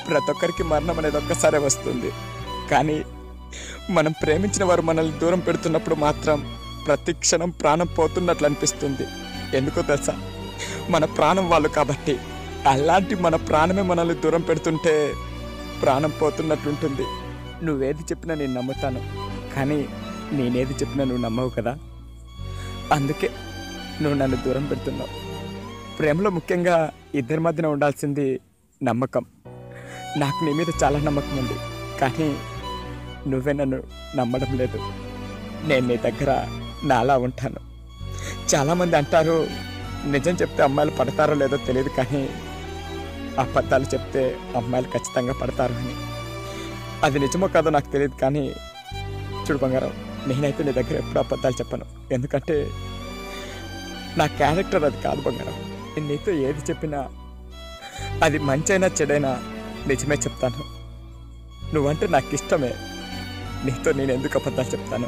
ప్రతి ఒక్కరికి మరణం అనేది ఒక్కసారే వస్తుంది. కానీ మనం ప్రేమించిన వారు మనల్ని దూరం పెడుతున్నప్పుడు మాత్రం ప్రతి క్షణం ప్రాణం పోతున్నట్లు అనిపిస్తుంది. ఎందుకో తెలుసా? మన ప్రాణం వాళ్ళు కాబట్టి. అలాంటి మన ప్రాణమే మనల్ని దూరం పెడుతుంటే ప్రాణం పోతున్నట్లుంటుంది. నువ్వేది చెప్పినా నేను నమ్ముతాను, కానీ నేనేది చెప్పినా నువ్వు నమ్మవు కదా. అందుకే నువ్వు నన్ను దూరం పెడుతున్నావు. ప్రేమలో ముఖ్యంగా ఇద్దరి మధ్యన ఉండాల్సింది నమ్మకం. నాకు నీ మీద చాలా నమ్మకం ఉంది, కానీ నువ్వే నన్ను నమ్మడం లేదు. నేను నీ దగ్గర నాలా ఉంటాను. చాలామంది అంటారు, నిజం చెప్తే అమ్మాయిలు పడతారో లేదో తెలియదు, కానీ అబద్ధాలు చెప్తే అమ్మాయిలు ఖచ్చితంగా పడతారు అని. అది నిజమో కాదో నాకు తెలియదు, కానీ చూడు బంగారం, నేనైతే నీ దగ్గర ఎప్పుడు అబద్ధాలు చెప్పను. ఎందుకంటే నా క్యారెక్టర్ అది కాదు బంగారం. నేను నీతో ఏది చెప్పినా అది మంచైనా చెడైనా నిజమే చెప్తాను. నువ్వంటే నాకు ఇష్టమే. నీతో నేను ఎందుకు అబద్ధాలు చెప్తాను?